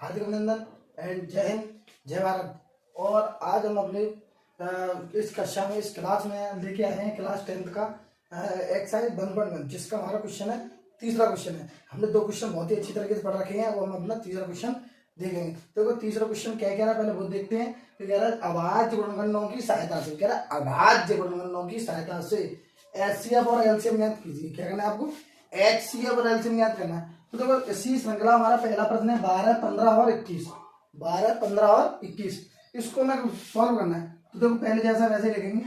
हार्दिक अभिनंदन एंड जय हिंद जय भारत। और आज हम अपने इस कक्षा में इस क्लास में लेके आए हैं क्लास 10th का एक्सरसाइज 1.1 जिसका हमारा क्वेश्चन है तीसरा क्वेश्चन है। हमने दो क्वेश्चन बहुत ही अच्छी तरीके से पढ़ रखे हैं, वो हम अपना तीसरा क्वेश्चन देखेंगे। तो तीसरा क्वेश्चन क्या कह रहा है पहले वो देखते हैं। तो कह रहा है अभाज्य गुणनखंडों की सहायता से, कह रहा है अभाज्य गुणनखंडों की सहायता से एचसीएफ और एलसीएम ज्ञात कीजिए। क्या करना है आपको? एचसीएफ और एलसीएम ज्ञात करना है। तो देखो इसी श्रृंखला हमारा पहला प्रश्न है 12, 15 और 21। 12, 15 और 21 इसको ना सॉल्व करना है। तो देखो पहले जैसा वैसे लिखेंगे।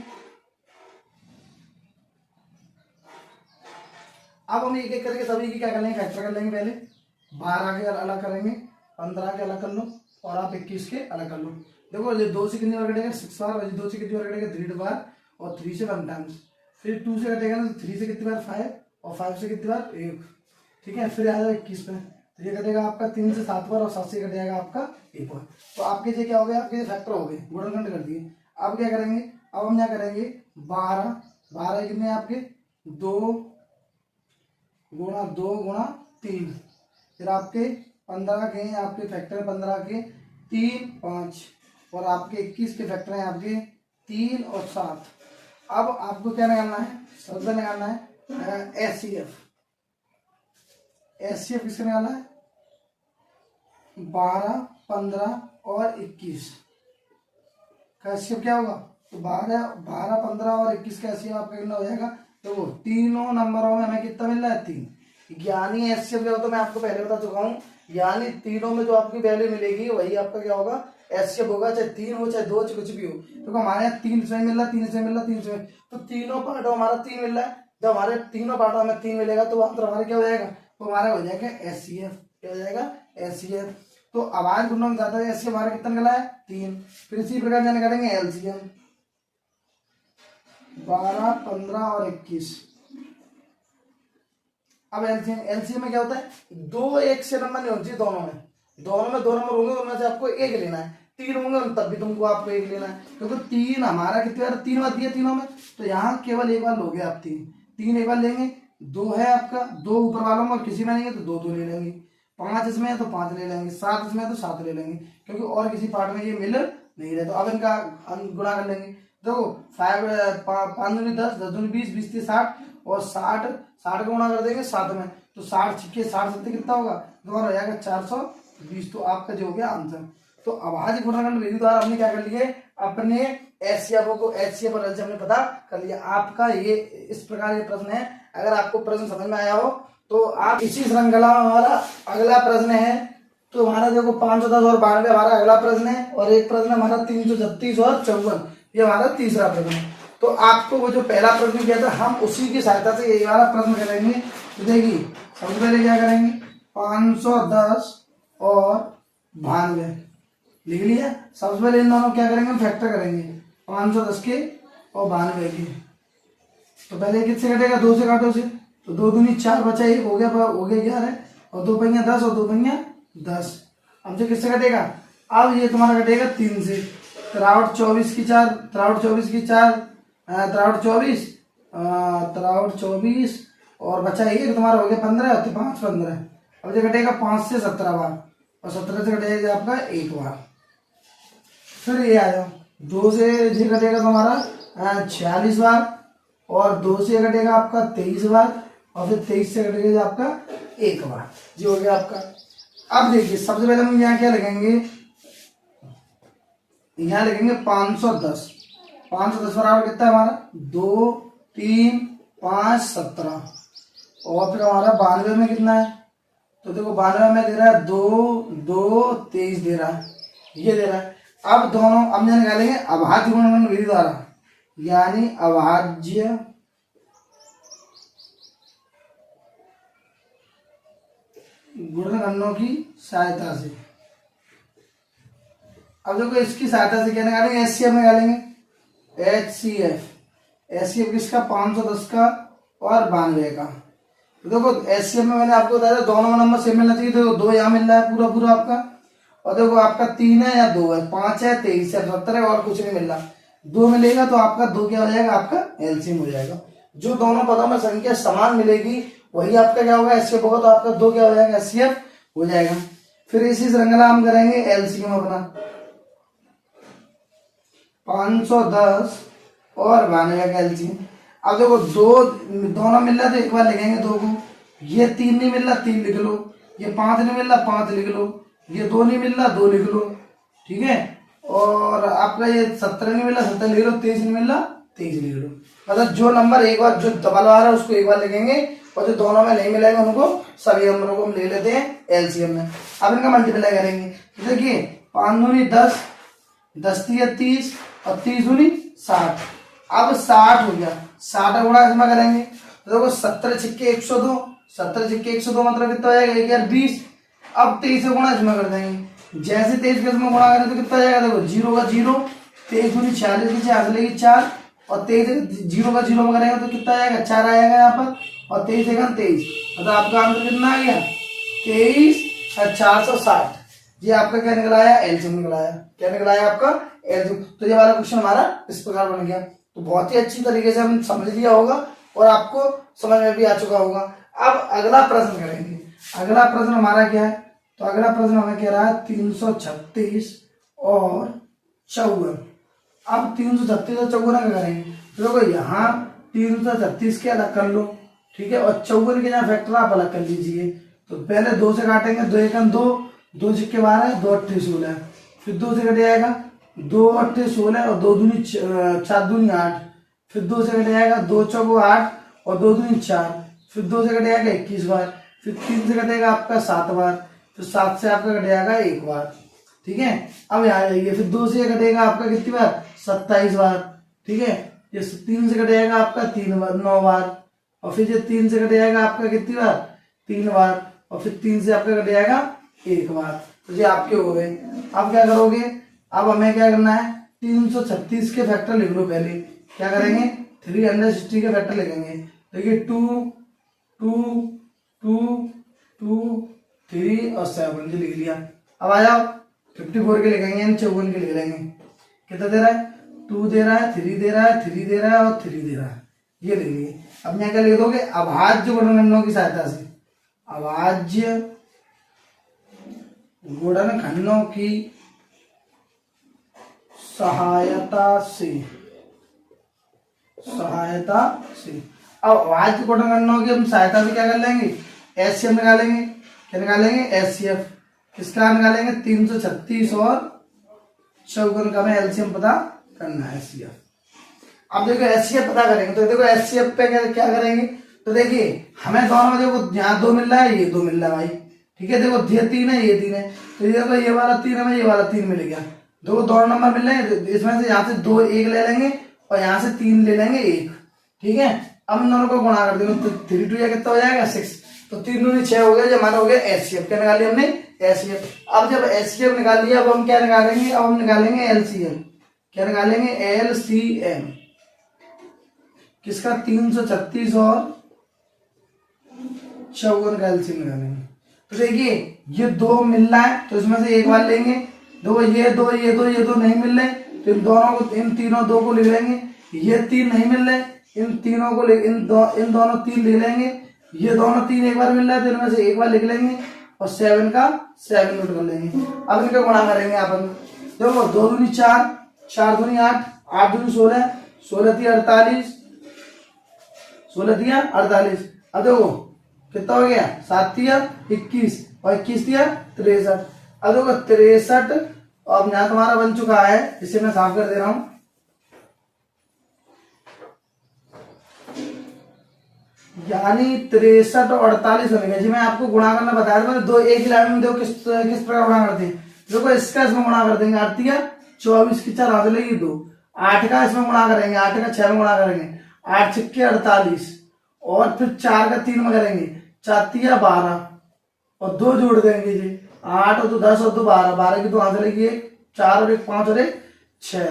अब हम एक एक करके सभी की क्या कर लेंगे, फैक्टर कर लेंगे। पहले 12 के अलग करेंगे, 15 के अलग कर लो और आप 21 के अलग कर लो। देखो ये 2 से कितनी बार कटेगा 6 बार, और 2 से कितनी बार कटेगा 3 बार, और 3 से 1 टाइम्स। फिर 2 से कटेगा तो 3 से कितनी बार 5, और 5 से कितनी बार 1। ठीक है, फिर आ जाएगा 21 पे। तो ये कटेगा आपका 3 से 7 बार, और 7 से कट जाएगा आपका 1 बार। तो आपके ये क्या हो गया, आपके फैक्टर हो गए, गुणनखंड कर दिए। अब क्या करेंगे, अब हम क्या करेंगे 12 कितने आपके 2 गुणा 2 गुणा 3। फिर आपके 15 के हैं आपके फैक्टर 15 के 3 5, और आपके 21 के फैक्टर हैं आपके 3 और 7। अब आपको क्या निकालना है, सबसे निकालना है एचसीएफ। एचसीएफ किसका निकालना है 12, 15 और 21 का एचसीएफ क्या होगा। तो 12, 15 और 21 का एचसीएफ आपका कितना हो जाएगा। तो वो तीनों नंबरों में हमें कितना मिल रहा है 3। यानी एचसीएफ क्या होता है मैं आपको पहले बता चुका हूँ। यानी तीनों में जो आपकी वैल्यू मिलेगी वही आपका क्या होगा एचसीएफ होगा, चाहे 3 हो चाहे 2 चाहे कुछ भी हो। तो हमारे यहाँ 3 इसमें मिल रहा है, 3 इसमें मिल रहा है, 3 इसमें, तो तीनों पार्टों हमारा 3 मिल रहा है। जब हमारे तीनों पार्टों हमें 3 मिलेगा तो आंसर हमारा क्या हो जाएगा, तो हमारा हो जाएगा एचसीएफ। क्या हो जाएगा एचसीएफ। तो आवाज गुणन ज्यादा है, एचसीएफ हमारा कितना निकला है 3। फिर इसी प्रकार जाने करेंगे एलसीएम 12, 15 और 21। अब एलसीएम में क्या होता है 2 एक से नंबर नहीं होना चाहिए दोनों में 2 नंबर होंगे, उनमें से आपको एक लेना है। 3 होंगे तब भी तुमको आपको एक लेना है, क्योंकि 3 हमारा कितनी बार 3 बार दिया तीनों में, तो यहाँ केवल एक बार लोगे आप 3 एक बार लेंगे। 2 है आपका, 2 ऊपर वालों में किसी में नहीं है तो 2 ले लेंगे। 5 इसमें है तो 5 ले लेंगे, 7 इसमें है तो 7 ले लेंगे, क्योंकि और किसी पार्ट में ये मिल नहीं रहे। तो अब इनका गुणा कर लेंगे। देखो 5 दूनी 10, 10 दूनी 20, 20 से 60, और 60 का गुणा कर देंगे 7 में, तो 60 छिक्के 60 सत्ते कितना होगा, दोबारा हो जाएगा 420। तो आपका जो हो गया आंसर। तो अभाज्य गुणनखंड विधि द्वारा हमने क्या कर लिए, अपने एचसीएफ को एचसीएफ और एलसीएम हमने पता कर लिया। आपका ये इस प्रकार ये प्रश्न है। अगर आपको प्रश्न समझ में आया हो तो आप इसी श्रृंखला में हमारा अगला प्रश्न है। तो हमारा देखो 510 और 92 हमारा अगला प्रश्न है, और एक प्रश्न हमारा 336 और 54, ये हमारा तीसरा प्रश्न है। तो आपको वो जो पहला प्रश्न किया था हम उसी की सहायता से यही वाला प्रश्न करेंगे। तो देखिए सबसे पहले क्या करेंगे 510 और 92 लिख लिया। सबसे पहले इन दोनों क्या करेंगे फैक्टर करेंगे 510 के और 92 के। तो पहले किससे कटेगा 2 से काटो से, तो 2 दूनी 4 बचा 1 हो गया 11, और 2 पंजा 10 और 2 पंजा 10। अब जो किससे कटेगा, अब ये तुम्हारा कटेगा 3 से। 24 की 4, 24 और बचा 1 तुम्हारा हो गया 15, तो 5 15। अब जो कटेगा 5 से 17 बार, और 17 से कटेगा आपका 1 बार। फिर ये आ जाओ 2 से ये कटेगा तुम्हारा 46 बार, और 2 से कटेगा आपका 23 बार, और फिर 23 से कटेगा आपका 1 बार। जी हो गया आपका। अब देखिए सबसे पहले हम यहाँ क्या लिखेंगे, यहाँ लिखेंगे 510 बराबर कितना है हमारा 2 3 5 17, और फिर हमारा 92 में कितना है, तो देखो 92 में दे रहा है 2 2 23 दे रहा है, ये दे रहा है। अब दोनों हम यहाँ निकालेंगे अभाज्य गुणनखंड विधि द्वारा, यानी अभाज्य गुणनखंडों की सहायता से। अब देखो इसकी सहायता से क्या निकालेंगे एचसीएफ निकालेंगे। एचसीएफ किसका 510 का और 92 का। तो देखो एचसीएफ में मैंने आपको बताया दोनों नंबर सेम मिलना चाहिए। देखो 2 यहाँ मिल रहा है पूरा आपका, और देखो आपका 3 है या 2 है, 5 है 23 है 70 है, और कुछ नहीं मिल रहा। 2 मिलेगा तो आपका 2 क्या हो जाएगा, आपका एलसीएम हो जाएगा। जो दोनों पदों में संख्या समान मिलेगी वही आपका क्या होगा एचसीएफ होगा, तो आपका 2 क्या हो जाएगा एचसीएफ हो जाएगा। फिर इसी श्रृंखला हम करेंगे एलसीएम अपना 510 और 92 का एलसीएम। अब देखो दोनों मिल रहा तो एक बार लिखेंगे 2 को, ये 3 नहीं मिल रहा 3 लिख लो, ये 5 नहीं मिल रहा 5 लिख लो, ये 2 नहीं मिल रहा 2 लिख लो, ठीक है। और आपका ये 17 नहीं मिल रहा 17 लिख लो, 23 नहीं मिल रहा 23 लिख लो। मतलब जो नंबर एक बार जो डबल आ रहा है उसको एक बार लिखेंगे और जो दोनों में नहीं मिलेंगे उनको सभी नंबरों को हम ले लेते हैं एलसीएम में। अब इनका मल्टीप्लाई करेंगे तो देखिए 5 दूनी 10, 10 तिया 30 और 30 दूनी 60। अब 60 हो गया, 60 गुणा इसमें करेंगे तो देखो 17 छिक्के 102, 17 छिक्के 102 मतलब कितना हो जाएगा 1 यार 20। अब 23 से गुणा इसमें कर देंगे, जैसे 23 के इसमें गुणा करें तो कितना जाएगा देखो 0 का 0, 23 दूनी 40 की 4 लेगी 4 और 23 0 का 0 में करेंगे तो कितना आएगा 4 आएगा यहाँ पर और 23 है 23। मतलब आपका आंसर कितना आ गया 23 और 460। ये आपका क्या निकला आया एलसीएम निकला आया। क्या निकला आया आपका एलसीएम। तो ये वाला क्वेश्चन हमारा इस प्रकार बन गया। तो बहुत ही अच्छी तरीके से हम समझ लिया होगा और आपको समझ में भी आ चुका होगा। अब अगला प्रश्न करेंगे। अगला प्रश्न हमारा क्या है, तो अगला प्रश्न हमें कह रहा है 336 और 54। अब 336 और 54 का करेंगे तो देखो यहाँ 336 के अलग कर लो, ठीक है, और 54 के यहाँ फैक्टर आप अलग कर लीजिए। तो पहले 2 से काटेंगे, 2 एकम 2, 2 छिक्के 12, 2 अट्ठे 16, फिर 2 से कट जाएगा 2 अट्ठे 16 और 2 दूनी 4 दूनी 8, फिर 2 से कट जाएगा 2 चौको 8 और 2 दूनी 4, फिर 2 से कट जाएगा 21 बार, फिर 3 से कटेगा आपका 7 बार, फिर 7 से आपका कट जाएगा 1 बार, ठीक है। अब यहाँ जाइए, फिर 2 से कटेगा आपका कितनी बार 27 बार, ठीक है। ये 3 से कटेगा आपका 3 बार 9 बार, और फिर ये 3 से कट जाएगा आपका कितनी बार 3 बार, और फिर 3 से आपका कट जाएगा 1 बार। तो ये आपके हो गए। अब क्या करोगे, अब हमें क्या करना है 336 के फैक्टर लिख लो। पहले क्या करेंगे 360 के फैक्टर लिखेंगे। देखिए 2 2 2 2 3 और 7 के लिख लिया। अब आ जाओ 54 के लिखेंगे यानी 54 के लिख लेंगे। कितना दे रहा है 2 दे रहा है 3 दे रहा है 3 दे रहा है और 3 दे रहा है, ये लिख लिए। अब यहाँ क्या लिख दोगे अभाज्य गुणनखंडों की सहायता से, अभाज्य गुणनखंडों की सहायता से अब अभाज्य गुणनखंडों की हम सहायता से क्या कर लेंगे एचसीएफ निकालेंगे। क्या निकालेंगे एचसीएफ किसका निकालेंगे 336 और 54 का हमें एलसीएम पता करना है एचसीएफ। अब देखो एचसीएफ पता करेंगे तो देखो एचसीएफ पे क्या करेंगे तो देखिए हमें दोनों में देखो यहाँ 2 मिल रहा है ये 2 मिल रहा है भाई, ठीक है। देखो ये 3 है ये 3 है तो ये देखो ये वाला 3 हमें ये वाला 3 मिल गया। देखो दोनों नंबर मिल रहे हैं, इसमें से यहाँ से 2 1 ले लेंगे और यहाँ से 3 ले लेंगे 1, ठीक है। अब इन दोनों को गुणा कर देंगे तो 3 2 कितना हो जाएगा 6, तो 3 दूनी 6 हो गया। जो हमारा हो गया एचसीएफ। क्या निकाल लिया हमने एचसीएफ। अब जब एचसीएफ निकाल लिया अब हम क्या निकालेंगे, अब हम निकालेंगे एलसीएम। क्या निकालेंगे एलसीएम किसका 336 और 54 का एलसीएम निकालेंगे। तो देखिए ये 2 मिल रहा है तो इसमें से एक बार लेंगे। देखो ये 2 नहीं मिल रहे तो इन दोनों को इन तीनों 2 को ले लेंगे। ये 3 नहीं मिल रहे इन तीनों को इन दोनों 3 ले लेंगे। ये दोनों 3 एक बार मिल रहा है तो इनमें से एक बार लिख लेंगे और 7 का 7 नोट कर लेंगे। अब इनका गुणा करेंगे अपन। देखो 2 दूनी 4, 4 दूनी 8, 8 दूनी 16, 16 तिया 48, 16 तिया 48। अब देखो कितना हो गया 7 तिया 21 और 21 तिया 63। अब देखो 63 और अब यहाँ तुम्हारा बन चुका है, इसे मैं साफ कर दे रहा हूं। यानी 63 और 48 बनेगा जी। मैं आपको गुणा करना बताया था, दो एक ही लाइन में देखो किस प्रकार गुणा करते हैं। देखो इसका इसमें गुणा कर देंगे 8 तिया 24 की 4 हाथ लेगी 2, 8 का इसमें गुणा करेंगे, 8 का 6 में गुणा करेंगे, 8 छक्के 48 और फिर 4 का 3 में करेंगे, 4 तिया 12 और 2 जोड़ देंगे जी 8 और 2 10 और 2 12, 12 की 2 हाथ लेगी 1, 4 और 1 5 और 1 6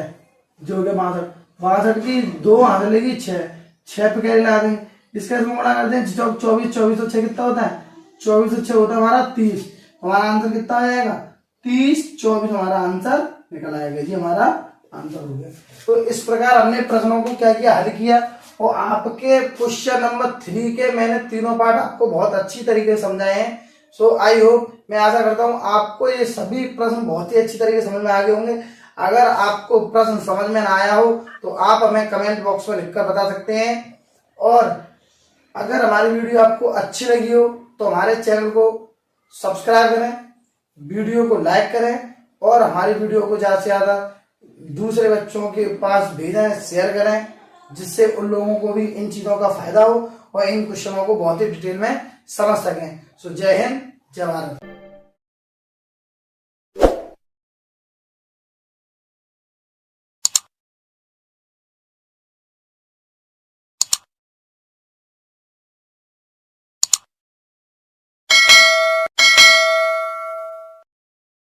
जो गया 62, 62 की 2 हाथ लेगी 6, 6 पे कैरी ला देंगे। इसका इसमें गुणा करते हैं 24 और 6 कितना होता है 24 और 6 होता है हमारा 30। हमारा आंसर कितना आ जाएगा 30 24 हमारा आंसर निकल आएगा जी। हमारा आंसर हो गया। तो इस प्रकार हमने प्रश्नों को क्या किया हल किया और आपके क्वेश्चन नंबर 3 के मैंने तीनों पार्ट आपको बहुत अच्छी तरीके से समझाए हैं। सो आई होप, मैं आशा करता हूँ आपको ये सभी प्रश्न बहुत ही अच्छी तरीके से समझ में आ गए होंगे। अगर आपको प्रश्न समझ में ना आया हो तो आप हमें कमेंट बॉक्स में लिखकर बता सकते हैं। और अगर हमारी वीडियो आपको अच्छी लगी हो तो हमारे चैनल को सब्सक्राइब करें, वीडियो को लाइक करें और हमारी वीडियो को ज़्यादा से ज़्यादा दूसरे बच्चों के पास भेजें, शेयर करें, जिससे उन लोगों को भी इन चीज़ों का फायदा हो और इन क्वेश्चनों को बहुत ही डिटेल में समझ सकें। सो जय हिंद, जय भारत।